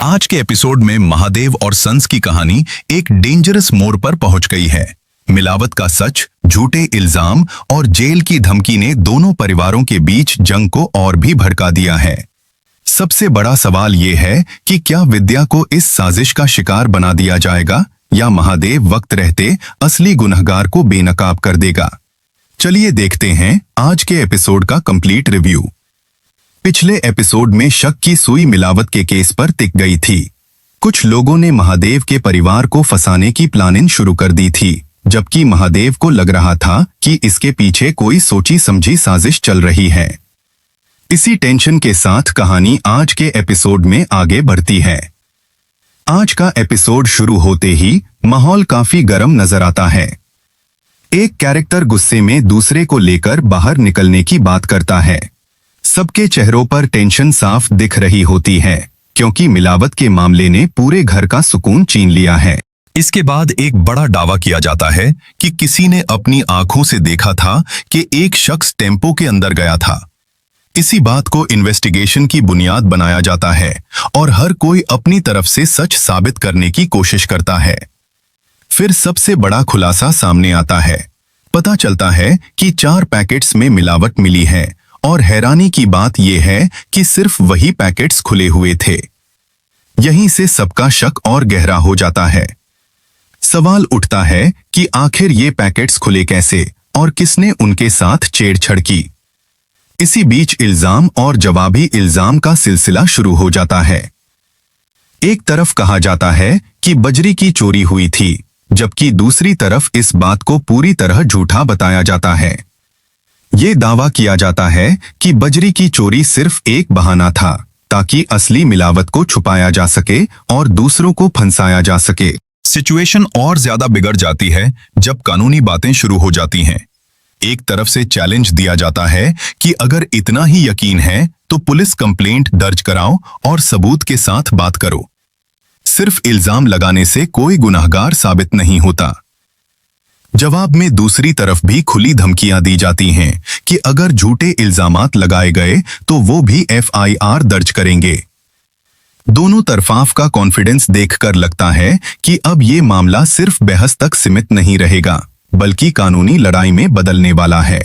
आज के एपिसोड में महादेव और संस की कहानी एक डेंजरस मोड़ पर पहुंच गई है। मिलावट का सच, झूठे इल्जाम और जेल की धमकी ने दोनों परिवारों के बीच जंग को और भी भड़का दिया है। सबसे बड़ा सवाल ये है कि क्या विद्या को इस साजिश का शिकार बना दिया जाएगा या महादेव वक्त रहते असली गुनहगार को बेनकाब कर देगा। चलिए देखते हैं आज के एपिसोड का कंप्लीट रिव्यू। पिछले एपिसोड में शक की सुई मिलावट के केस पर टिक गई थी। कुछ लोगों ने महादेव के परिवार को फंसाने की प्लानिंग शुरू कर दी थी, जबकि महादेव को लग रहा था कि इसके पीछे कोई सोची समझी साजिश चल रही है। इसी टेंशन के साथ कहानी आज के एपिसोड में आगे बढ़ती है। आज का एपिसोड शुरू होते ही माहौल काफी गर्म नजर आता है। एक कैरेक्टर गुस्से में दूसरे को लेकर बाहर निकलने की बात करता है। सबके चेहरों पर टेंशन साफ दिख रही होती है, क्योंकि मिलावट के मामले ने पूरे घर का सुकून छीन लिया है। इसके बाद एक बड़ा दावा किया जाता है कि किसी ने अपनी आंखों से देखा था कि एक शख्स टेम्पो के अंदर गया था। इसी बात को इन्वेस्टिगेशन की बुनियाद बनाया जाता है और हर कोई अपनी तरफ से सच साबित करने की कोशिश करता है। फिर सबसे बड़ा खुलासा सामने आता है। पता चलता है कि 4 पैकेट्स में मिलावट मिली है और हैरानी की बात यह है कि सिर्फ वही पैकेट्स खुले हुए थे। यहीं से सबका शक और गहरा हो जाता है। सवाल उठता है कि आखिर ये पैकेट्स खुले कैसे और किसने उनके साथ छेड़छाड़ की। इसी बीच इल्जाम और जवाबी इल्जाम का सिलसिला शुरू हो जाता है। एक तरफ कहा जाता है कि बजरी की चोरी हुई थी, जबकि दूसरी तरफ इस बात को पूरी तरह झूठा बताया जाता है। ये दावा किया जाता है कि बजरी की चोरी सिर्फ एक बहाना था, ताकि असली मिलावट को छुपाया जा सके और दूसरों को फंसाया जा सके। सिचुएशन और ज्यादा बिगड़ जाती है जब कानूनी बातें शुरू हो जाती हैं। एक तरफ से चैलेंज दिया जाता है कि अगर इतना ही यकीन है तो पुलिस कंप्लेंट दर्ज कराओ और सबूत के साथ बात करो। सिर्फ इल्जाम लगाने से कोई गुनाहगार साबित नहीं होता। जवाब में दूसरी तरफ भी खुली धमकियां दी जाती हैं कि अगर झूठे इल्जामात लगाए गए तो वो भी FIR दर्ज करेंगे। दोनों तरफाफ का कॉन्फिडेंस देखकर लगता है कि अब ये मामला सिर्फ बहस तक सीमित नहीं रहेगा, बल्कि कानूनी लड़ाई में बदलने वाला है।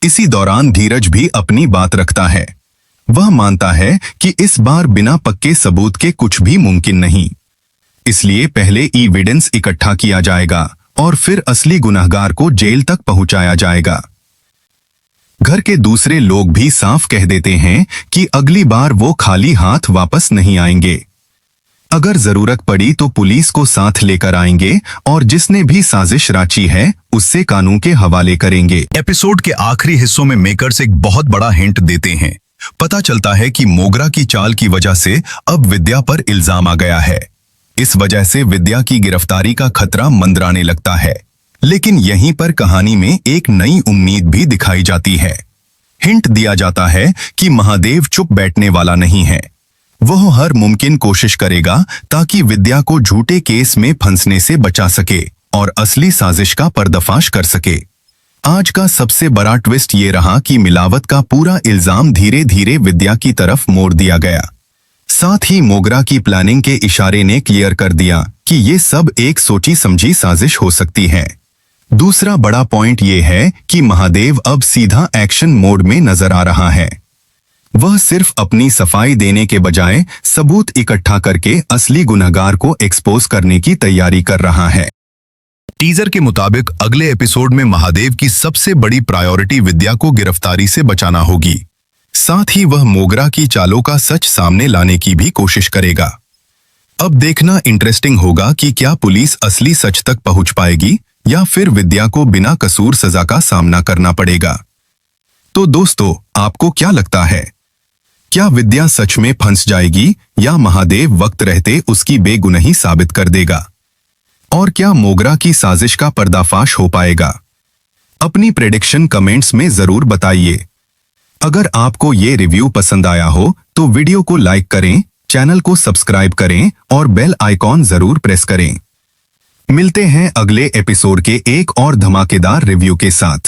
इसी दौरान धीरज भी अपनी बात रखता है। वह मानता है कि इस बार बिना पक्के सबूत के कुछ भी मुमकिन नहीं, इसलिए पहले एविडेंस इकट्ठा किया जाएगा और फिर असली गुनहगार को जेल तक पहुंचाया जाएगा। घर के दूसरे लोग भी साफ कह देते हैं कि अगली बार वो खाली हाथ वापस नहीं आएंगे। अगर जरूरत पड़ी तो पुलिस को साथ लेकर आएंगे और जिसने भी साजिश रची है उससे कानून के हवाले करेंगे। एपिसोड के आखिरी हिस्सों में मेकर्स एक बहुत बड़ा हिंट देते हैं। पता चलता है कि मोगरा की चाल की वजह से अब विद्या पर इल्जाम आ गया है। इस वजह से विद्या की गिरफ्तारी का खतरा मंडराने लगता है। लेकिन यहीं पर कहानी में एक नई उम्मीद भी दिखाई जाती है। हिंट दिया जाता है कि महादेव चुप बैठने वाला नहीं है। वह हर मुमकिन कोशिश करेगा ताकि विद्या को झूठे केस में फंसने से बचा सके और असली साजिश का पर्दाफाश कर सके। आज का सबसे बड़ा ट्विस्ट ये रहा कि मिलावट का पूरा इल्जाम धीरे धीरे विद्या की तरफ मोड़ दिया गया। साथ ही मोगरा की प्लानिंग के इशारे ने क्लियर कर दिया कि ये सब एक सोची समझी साजिश हो सकती है। दूसरा बड़ा पॉइंट ये है कि महादेव अब सीधा एक्शन मोड में नजर आ रहा है। वह सिर्फ अपनी सफाई देने के बजाय सबूत इकट्ठा करके असली गुनहगार को एक्सपोज करने की तैयारी कर रहा है। टीजर के मुताबिक अगले एपिसोड में महादेव की सबसे बड़ी प्रायोरिटी विद्या को गिरफ्तारी से बचाना होगी। साथ ही वह मोगरा की चालों का सच सामने लाने की भी कोशिश करेगा। अब देखना इंटरेस्टिंग होगा कि क्या पुलिस असली सच तक पहुंच पाएगी या फिर विद्या को बिना कसूर सजा का सामना करना पड़ेगा। तो दोस्तों, आपको क्या लगता है? क्या विद्या सच में फंस जाएगी या महादेव वक्त रहते उसकी बेगुनाही साबित कर देगा? और क्या मोगरा की साजिश का पर्दाफाश हो पाएगा? अपनी प्रेडिक्शन कमेंट्स में जरूर बताइए। अगर आपको ये रिव्यू पसंद आया हो तो वीडियो को लाइक करें, चैनल को सब्सक्राइब करें और बेल आइकॉन जरूर प्रेस करें। मिलते हैं अगले एपिसोड के एक और धमाकेदार रिव्यू के साथ।